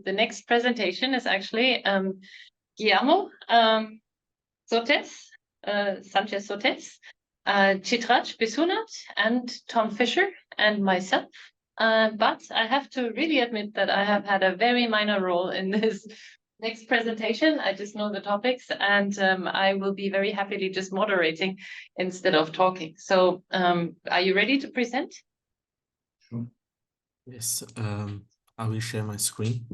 the next presentation is actually Guillermo, Sotés, Sánchez Sotés, Chitraj, Bissoonauth, and Tom Fischer, and myself. But I have to really admit that I have had a very minor role in this next presentation. I just know the topics, and I will be very happily just moderating instead of talking. So are you ready to present? Sure. Yes, I will share my screen.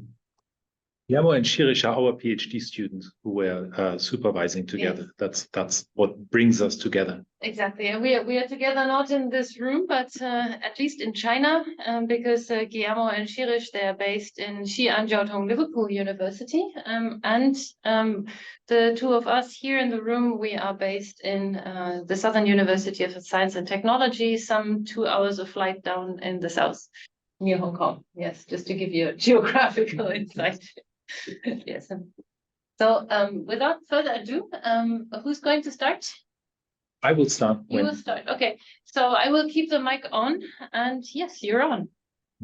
Guillermo and Xi'an are our PhD students who were supervising together. Yes. That's what brings us together. Exactly, and we are together not in this room, but at least in China, because Guillermo and Xi'an, they are based in Xi'an, Jiaotong-Liverpool University, and the two of us here in the room, we are based in the Southern University of Science and Technology, some 2 hours of flight down in the south, near Hong Kong. Yes, just to give you a geographical insight. Yes. So without further ado, who's going to start? I will start. You will start. Okay. So I will keep the mic on, and yes, you're on.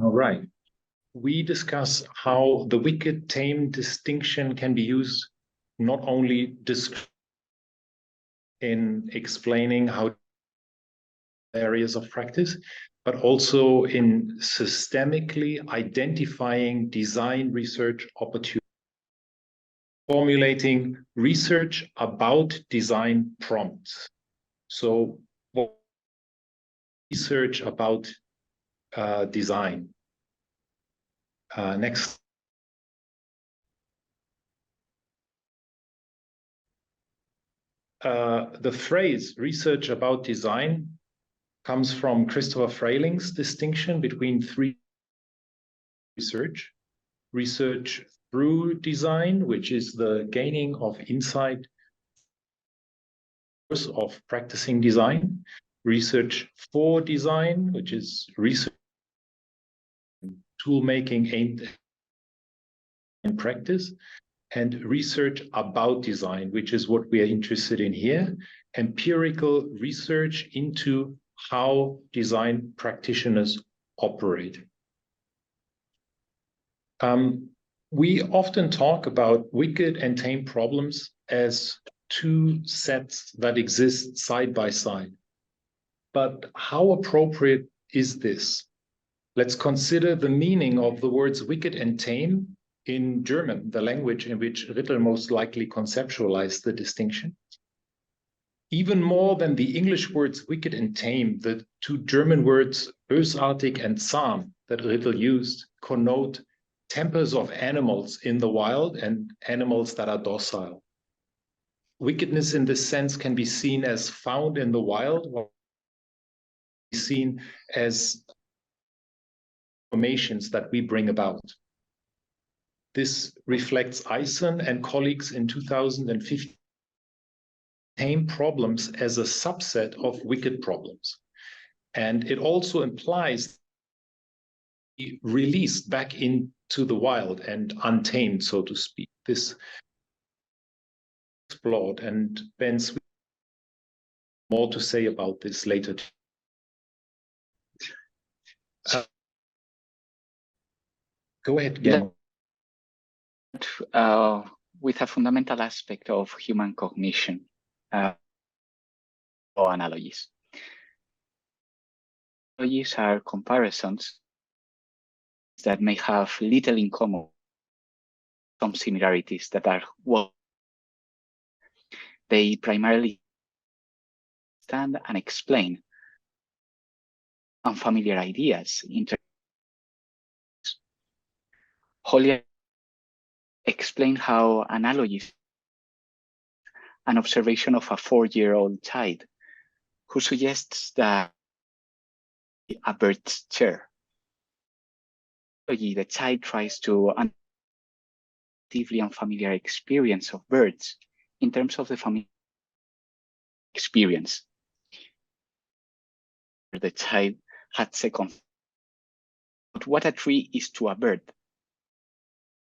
All right. We discuss how the wicked tame distinction can be used not only in explaining how areas of practice, but also in systemically identifying design research opportunities, formulating research about design prompts. So research about design. Next. The phrase research about design comes from Christopher Freiling's distinction between three research through design, which is the gaining of insight of practicing design, research for design, which is research tool making aimed in practice, and research about design, which is what we are interested in here, empirical research into how design practitioners operate. We often talk about wicked and tame problems as two sets that exist side by side. But how appropriate is this? Let's consider the meaning of the words wicked and tame in German, the language in which Rittel most likely conceptualized the distinction. Even more than the English words wicked and tame, the two German words bösartig and zahm that Rittel used connote tempers of animals in the wild and animals that are docile. Wickedness in this sense can be seen as found in the wild, or seen as formations that we bring about. This reflects Eisen and colleagues in 2015 tame problems as a subset of wicked problems. And it also implies released back into the wild and untamed, so to speak. This explored, and Ben's more to say about this later. Go ahead, Guillermo. With a fundamental aspect of human cognition, or analogies. Analogies are comparisons that may have little in common, some similarities that are well. They primarily understand and explain unfamiliar ideas. Holly explained how analogies, an observation of a 4-year-old child who suggests that a bird's chair. The child tries to relatively unfamiliar experience of birds in terms of the familiar experience. The child had second but what a tree is to a bird.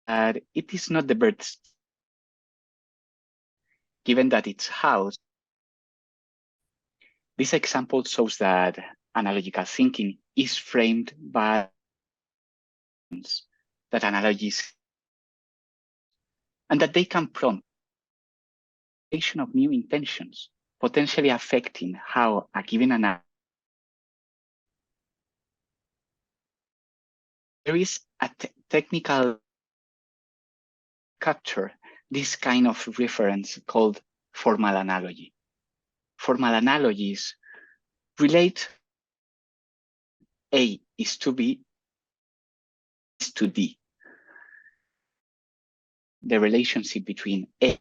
It is not the bird's, given that its house. This example shows that analogical thinking is framed by that analogies and that they can prompt of new intentions, potentially affecting how a given analysis. There is a technical capture this kind of reference called formal analogy. Formal analogies relate A is to B is to D. The relationship between A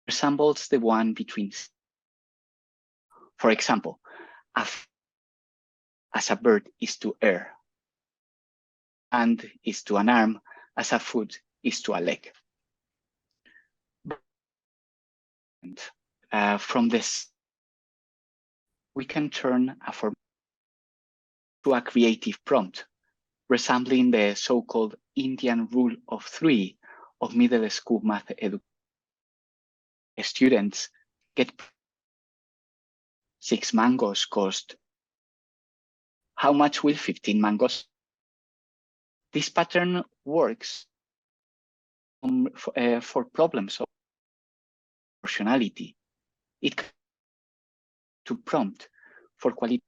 resembles the one between C. For example, as a bird is to air, and is to an arm, as a foot is to a leg. And from this, we can turn a form to a creative prompt, resembling the so-called Indian rule of three of middle school math education. Students get 6 mangoes cost. How much will 15 mangoes? This pattern works for problems of proportionality. It can to prompt for quality.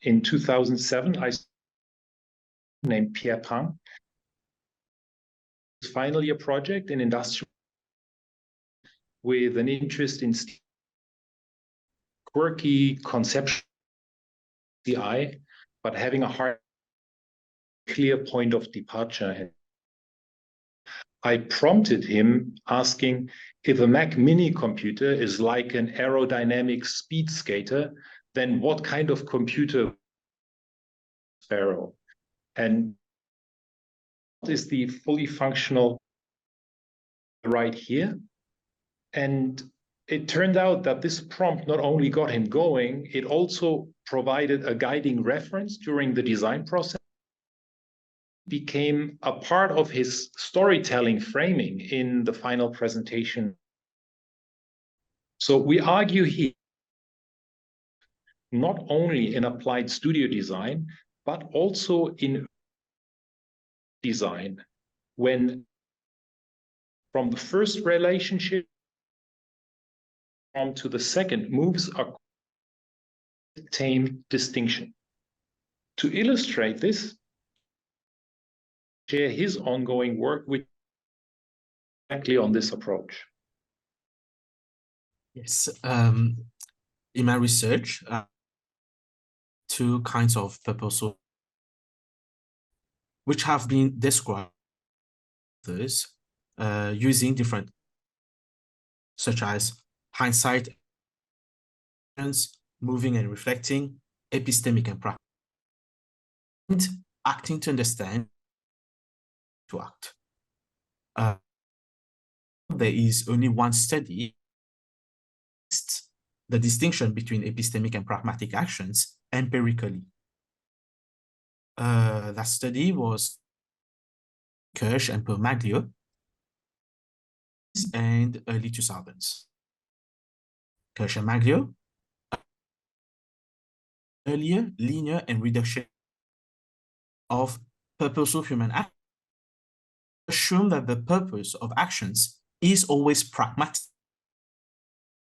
In 2007, I named Pierre Pang. It's finally a project in industrial with an interest in quirky conceptual CI, but having a hard, clear point of departure. I prompted him asking if a Mac mini computer is like an aerodynamic speed skater, then what kind of computer Sparrow? And what is the fully functional right here? And it turned out that this prompt not only got him going, it also provided a guiding reference during the design process, became a part of his storytelling framing in the final presentation. So we argue here, not only in applied studio design, but also in design, when from the first relationship on to the second moves are tame distinction. To illustrate this, share his ongoing work with exactly on this approach. Yes, in my research, two kinds of proposals which have been described using different, such as hindsight, moving and reflecting, epistemic and practical, and acting to understand, to act. There is only one study, the distinction between epistemic and pragmatic actions empirically. That study was Kirsch and Permaglio and early 2000s. Kirsch and Maglio, earlier linear and reduction of purposeful human action, assume that the purpose of actions is always pragmatic,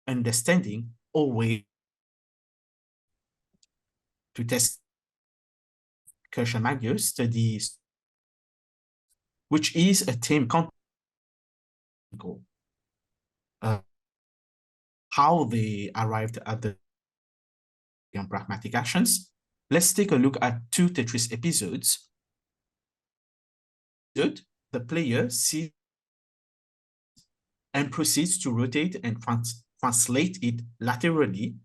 understanding always to test Kirsch and Maglio studies, which is a Tame concept. How they arrived at the pragmatic actions. Let's take a look at 2 Tetris episodes. The player sees and proceeds to rotate and translate it laterally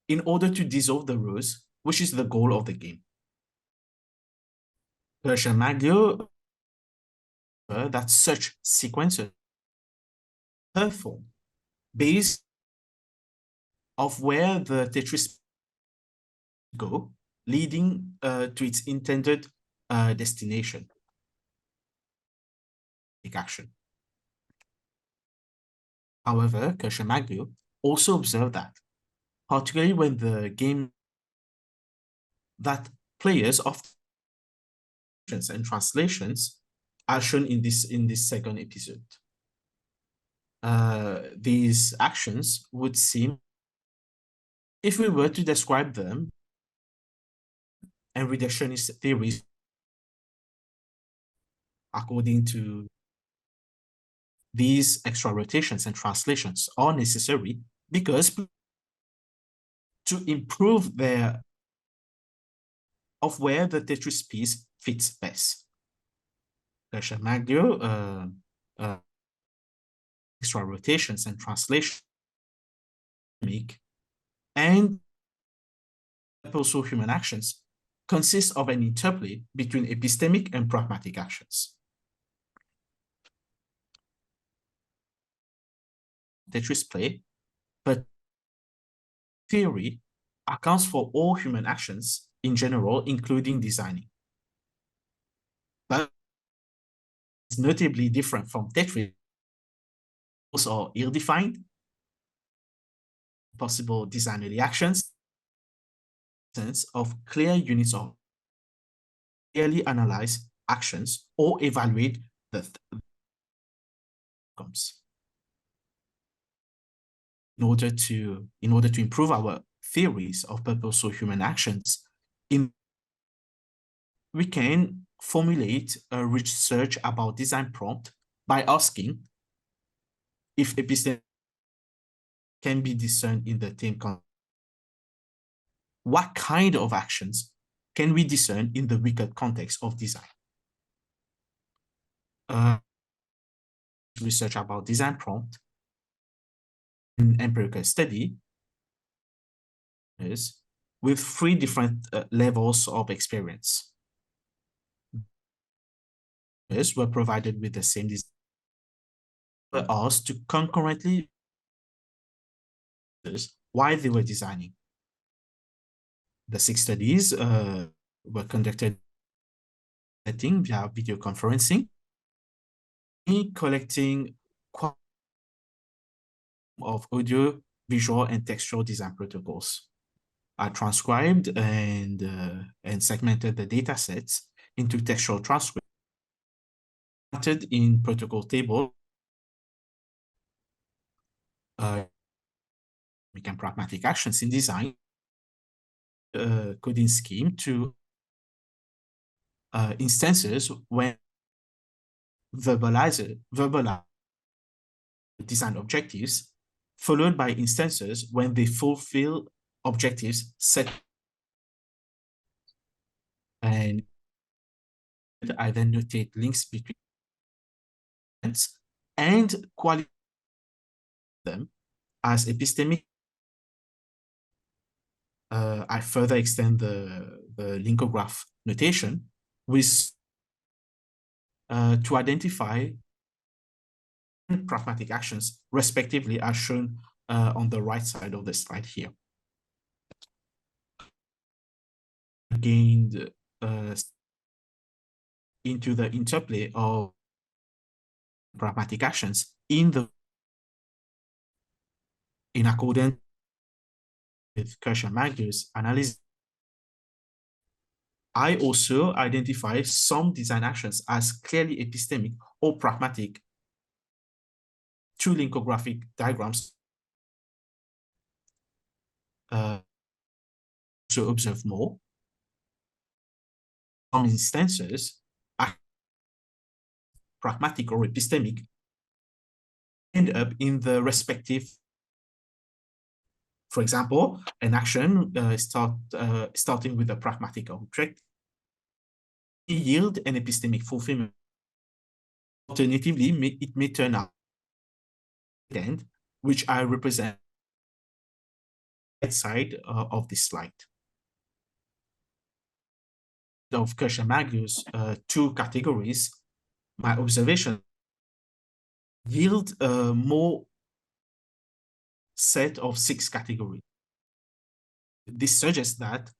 in order to dissolve the rows, which is the goal of the game. Hersh and Maglio that such sequences perform based of where the Tetris go, leading to its intended destination. Action. However, Kirsch and Maglio also observed that, particularly when the game, that players often and translations are shown in this second episode. These actions would seem, if we were to describe them and reductionist theories according to these extra rotations and translations are necessary because to improve their of where the Tetris piece fits best. Magdio, extra rotations and translation and also human actions consist of an interplay between epistemic and pragmatic actions. Tetris play, but theory accounts for all human actions in general, including designing. But it's notably different from Tetris, or ill-defined, possible design reactions, of clear units of clearly analyze actions or evaluate the outcomes. In order to improve our theories of purposeful human actions, we can formulate a research about design prompt by asking if epistemic can be discerned in the Tame context. What kind of actions can we discern in the wicked context of design? Research about design prompt in empirical study is with 3 different levels of experience. Were provided with the same design, were asked to concurrently while they were designing. The 6 studies were conducted via video conferencing, collecting of audio, visual, and textual design protocols. I transcribed and segmented the data sets into textual transcripts in protocol table. We can pragmatic actions in design coding scheme to instances when verbalize design objectives, followed by instances when they fulfill objectives set. And I then notate links between and qualify them as epistemic. I further extend the linkograph notation with to identify pragmatic actions respectively as shown on the right side of the slide here. Gained into the interplay of pragmatic actions in accordance with Herr-Maggio's analysis. I also identify some design actions as clearly epistemic or pragmatic through linkographic diagrams to observe more. Some instances are pragmatic or epistemic end up in the respective. For example, an action starting with a pragmatic object yield an epistemic fulfillment. Alternatively, it may turn out end, which I represent side of this slide. Of Herr-Maggio's 2 categories, my observation yield a more set of 6 categories. This suggests that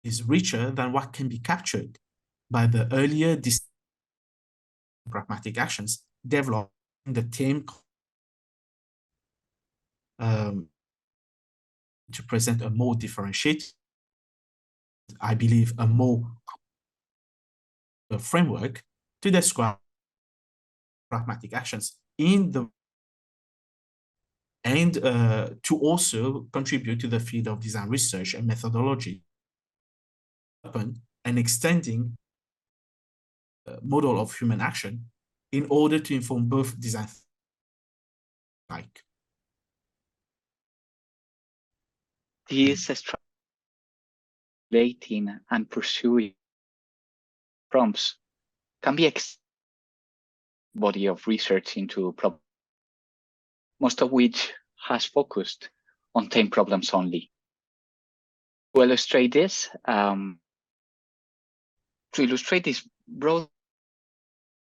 is richer than what can be captured by the earlier pragmatic actions developed in the Tame to present a more differentiated, I believe, a more a framework to describe pragmatic actions in the and to also contribute to the field of design research and methodology, and extending model of human action in order to inform both design This extrapolating and pursuing prompts can be body of research into problems, most of which has focused on Tame problems only. To illustrate this, broad,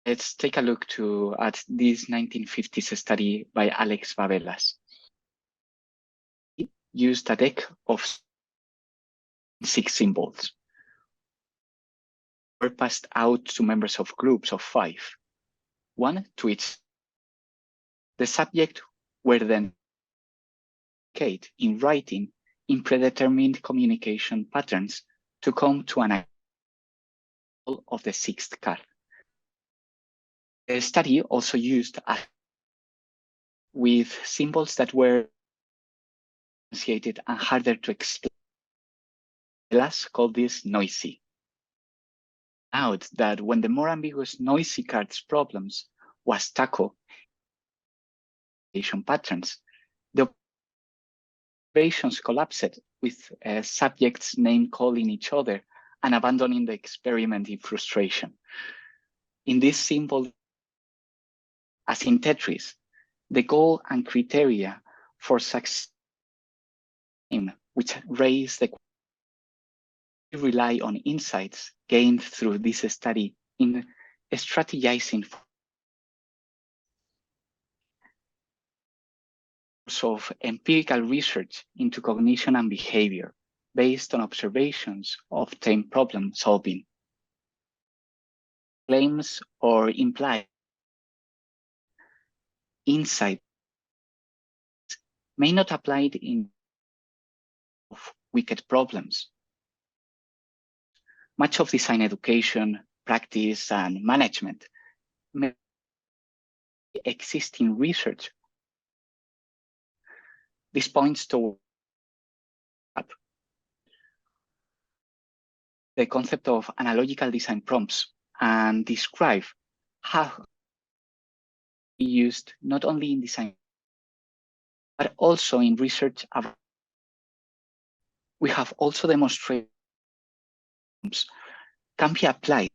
let's take a look at this 1950s study by Alex Vavelas. He used a deck of 6 symbols were passed out to members of groups of 5, one to each. The subject were then communicate in writing in predetermined communication patterns to come to an of the 6th card. The study also used with symbols that were associated and harder to explain. Let's call this noisy. Note that when the more ambiguous noisy cards problems was tackled patterns, the observations collapsed with subjects name calling each other and abandoning the experiment in frustration. In this symbol, as in Tetris, the goal and criteria for success, which raise the rely on insights gained through this study in strategizing of empirical research into cognition and behavior based on observations of Tame problem solving. Claims or implied insight may not apply in wicked problems. Much of design education, practice, and management may exist in research. This points to the concept of analogical design prompts and describe how used not only in design, but also in research. We have also demonstrated can be applied.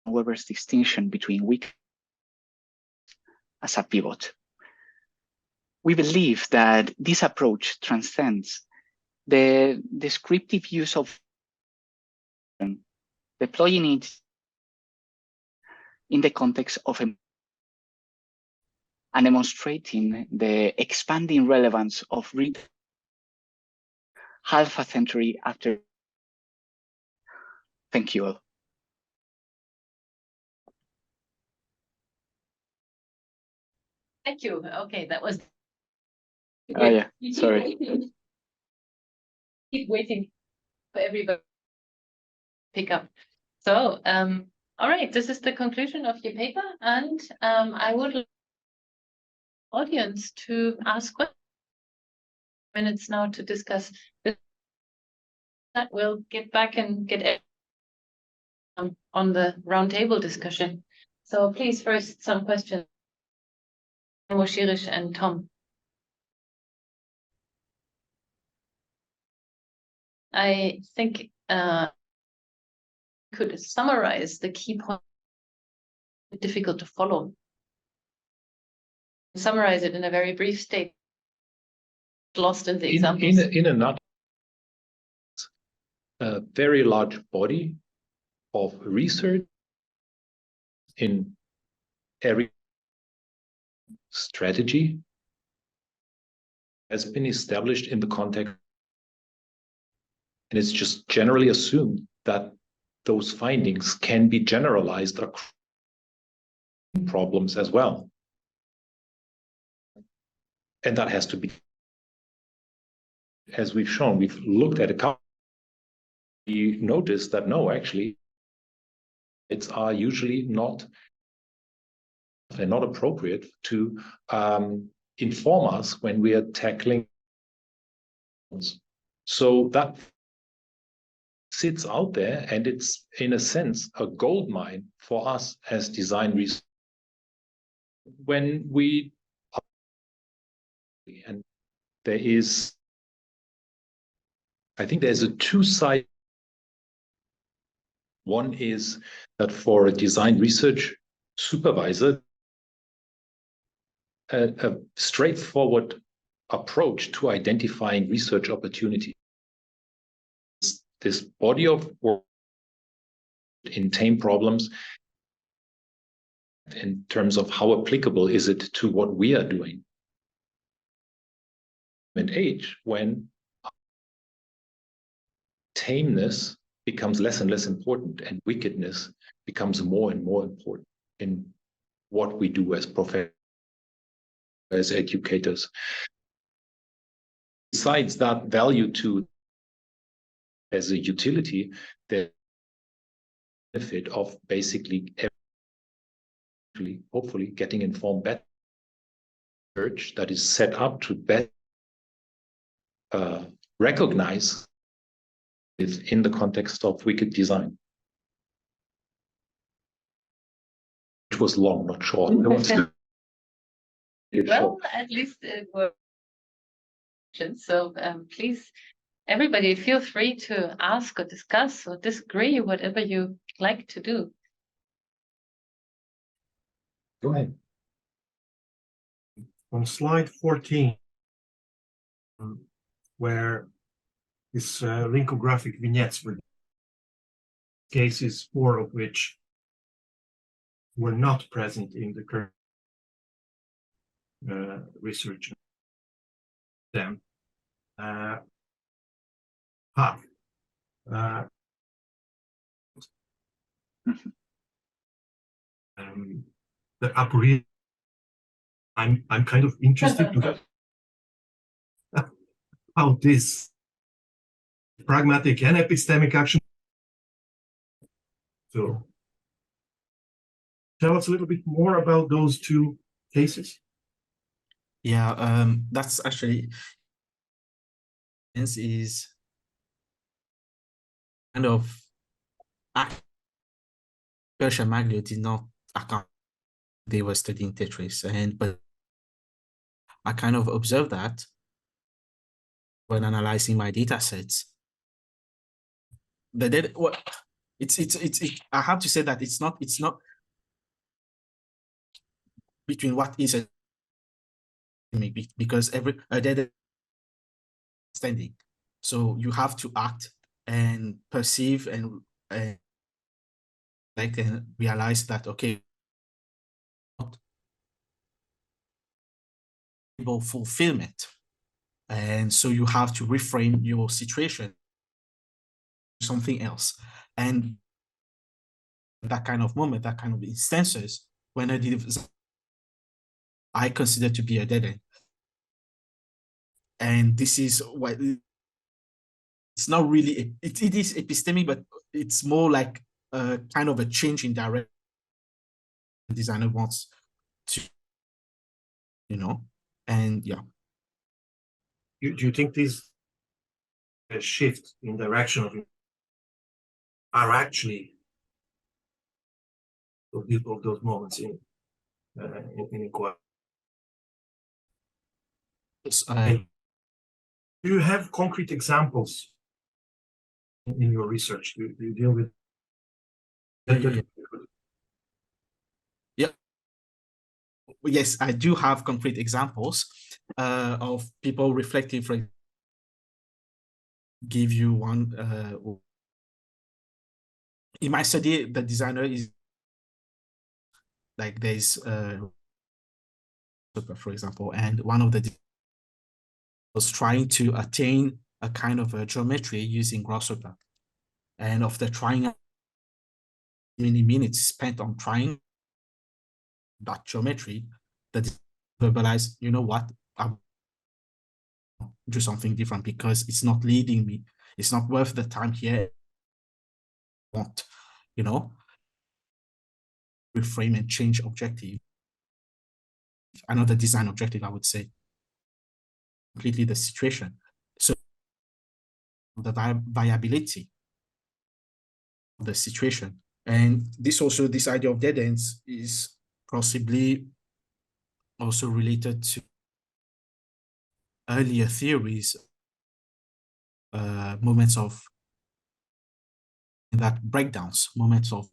Weber's distinction between weak as a pivot. We believe that this approach transcends the descriptive use of deploying it in the context of and demonstrating the expanding relevance of Rittel half a century after. Thank you all. Thank you. Okay, that was. Oh yeah, sorry. Keep waiting for everybody to pick up. So, all right, this is the conclusion of your paper, and I would like the audience to ask questions. Minutes now to discuss this. That we'll get back and get on the roundtable discussion. So please, first some questions. Moshirish and Tom. I think could summarize the key points. Difficult to follow. Summarize it in a very brief state. Lost in the examples. In a nutshell, a very large body of research in every strategy has been established in the context, and it's just generally assumed that those findings can be generalized across problems as well. And that has to be, as we've shown, we've looked at a couple, we noticed that no, actually, It's are usually not, they're not appropriate to inform us when we are tackling. So that sits out there, and it's in a sense a gold mine for us as design researchers. When we, and there is, I think there's a two-side. One is that for a design research supervisor, a straightforward approach to identifying research opportunities. This body of work in Tame problems, in terms of how applicable is it to what we are doing. And age, when tameness becomes less and less important and wickedness becomes more and more important in what we do as professors, as educators. Besides that value to as a utility, the benefit of basically hopefully getting informed better research that is set up to better recognize it in the context of wicked design. It was long, not short. Well, at least it was. So please, everybody, feel free to ask or discuss or disagree, whatever you like to do. Go ahead. On slide 14, where this linkographic vignettes were cases, 4 of which were not present in the current research. Them the aporia. I'm kind of interested to how this pragmatic and epistemic action. So tell us a little bit more about those two cases. Yeah, that's actually is kind of Persian Maglia did not account they were studying Tetris, but I kind of observed that when analyzing my data sets. The data, what I have to say that it's not between what is a because every data standing, so you have to act and perceive and like and realize that okay, fulfillment, and so you have to reframe your situation to something else, and that kind of moment, that kind of instances, when I consider to be a dead end. And this is what it's not really, it is epistemic, but it's more like a kind of a change in direction the designer wants to, and yeah. Do you think these shift in direction of are actually of those moments in inquiry? Do you have concrete examples in your research? Do you deal with? Yeah. Yes, I do have concrete examples of people reflecting. For give you one. In my study, the designer is like there's for example, and one of the was trying to attain a kind of a geometry using grasshopper, and after trying many minutes spent on trying that geometry, that verbalized, you know what, I'll do something different because it's not leading me, it's not worth the time here. Want, reframe and change objective. Another design objective, I would say, completely the situation. So the viability of the situation. And this idea of dead ends is possibly also related to earlier theories, moments of that breakdowns, moments of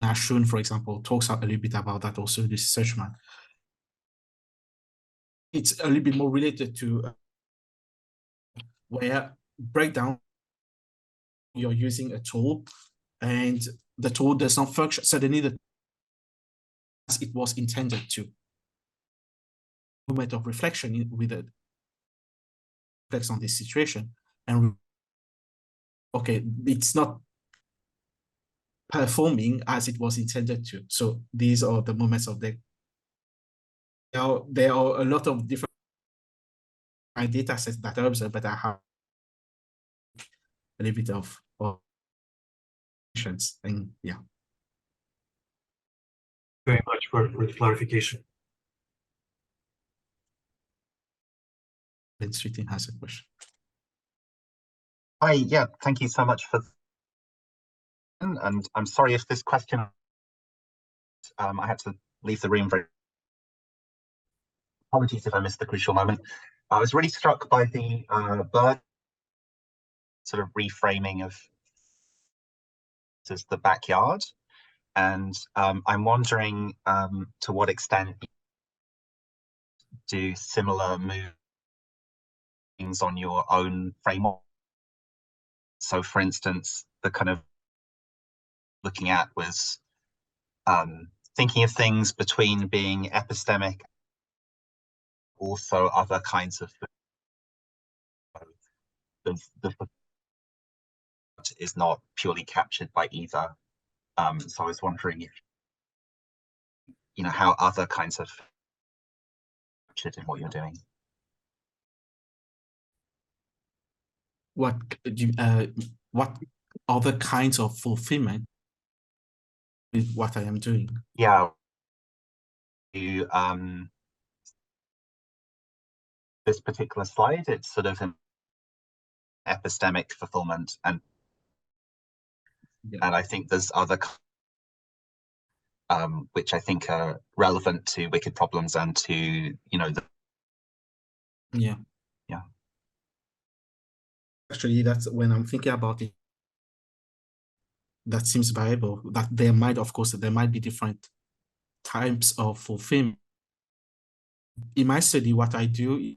Xi'an, for example, talks a little bit about that also, this researchman. It's a little bit more related to where breakdown, you're using a tool and the tool does not function suddenly as it was intended to. Moment of reflection with it reflects on this situation, and okay, it's not performing as it was intended to. So these are the moments of the. There are a lot of different data sets that I observe, but I have a little bit of questions, and yeah. Very much for the clarification. Then Sweetin has a question. Hi, yeah, thank you so much for. And I'm sorry if this question, I had to leave the room very. Apologies if I missed the crucial moment. I was really struck by the bird sort of reframing of as the backyard, and I'm wondering to what extent do similar moves on your own framework. So, for instance, the kind of looking at was thinking of things between being epistemic, also other kinds of the is not purely captured by either. So I was wondering if how other kinds of captured in what you're doing. What other kinds of fulfillment with what I am doing? Yeah. You this particular slide, it's sort of an epistemic fulfillment, and I think there's other which I think are relevant to wicked problems and to yeah. Actually, that's when I'm thinking about it. That seems viable. That there might be different types of fulfillment. In my study, what I do,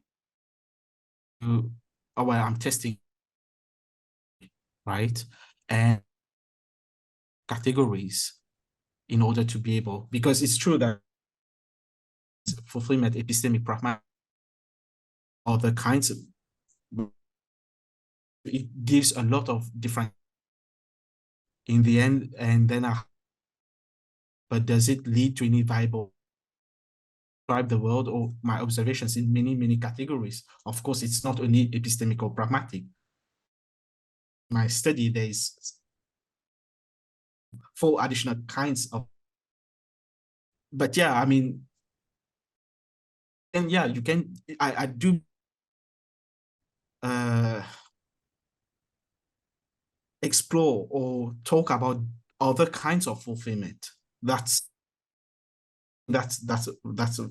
I'm testing, right, and categories in order to be able, because it's true that fulfillment, epistemic, pragmatic, other kinds of, it gives a lot of different in the end, and then but does it lead to any viable describe the world or my observations in many categories? Of course, it's not only epistemic or pragmatic. My study, there's 4 additional kinds of, but yeah, I mean, and yeah, you can, I do explore or talk about other kinds of fulfillment. That's a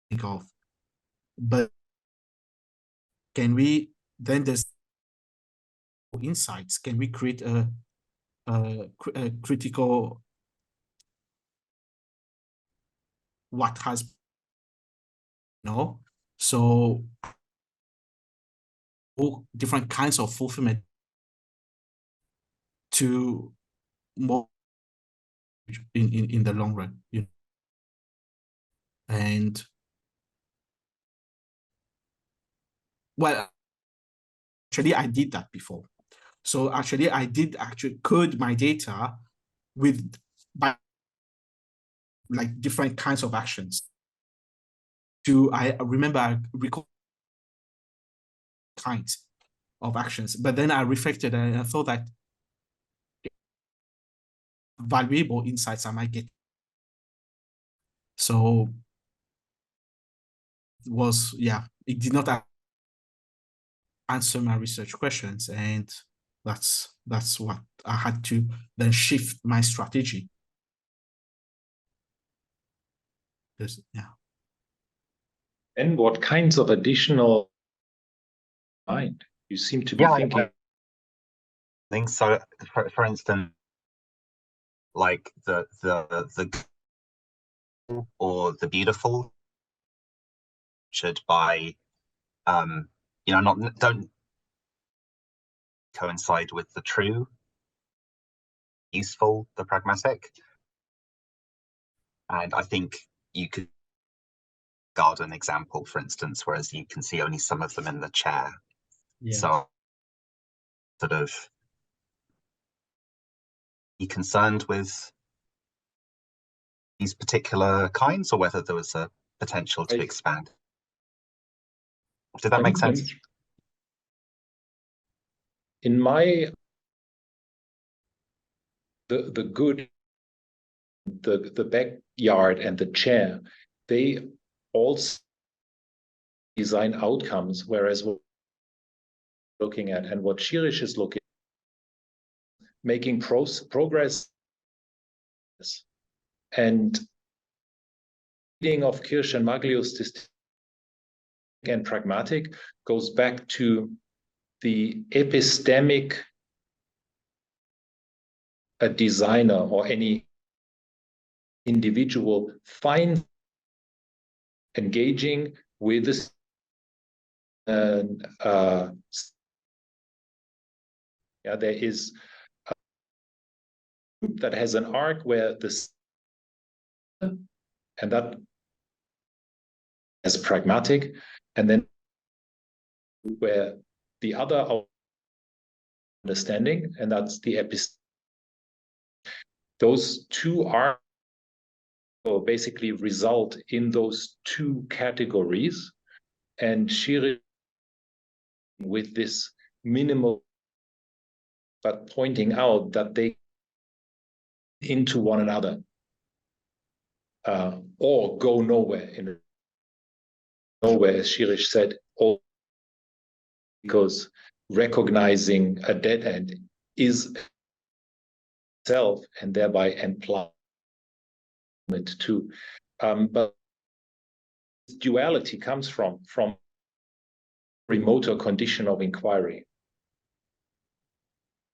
think of, but can we then there's insights? Can we create a critical what has so all different kinds of fulfillment to more in the long run, and well, actually I did that before. So actually I did code my data by like different kinds of actions. I recall kinds of actions, but then I reflected and I thought that valuable insights I might get. So it was, yeah, it did not answer my research questions, and that's what I had to then shift my strategy. Yeah. And what kinds of additional mind you seem to be thinking? I think so. For instance, like the or the beautiful should by you know, don't coincide with the true, useful, the pragmatic. And I think you could garden example, for instance, whereas you can see only some of them in the chair. Yeah. So sort of be concerned with these particular kinds, or whether there was a potential to expand. Did that make sense? In my the good, the backyard and the chair, they also design outcomes, whereas what we're looking at and what Schirisch is looking at, making progress. And reading of Kirsch and Maglius and pragmatic goes back to the epistemic a designer or any individual finds engaging with this yeah, there is a group that has an arc where this and that as pragmatic, and then where the other understanding, and that's the epistemic. Those two are basically result in those two categories, and Schirisch with this minimal, but pointing out that they into one another or go nowhere as Schirisch said, or because recognizing a dead end is self and thereby employment too. But duality comes from remoter condition of inquiry.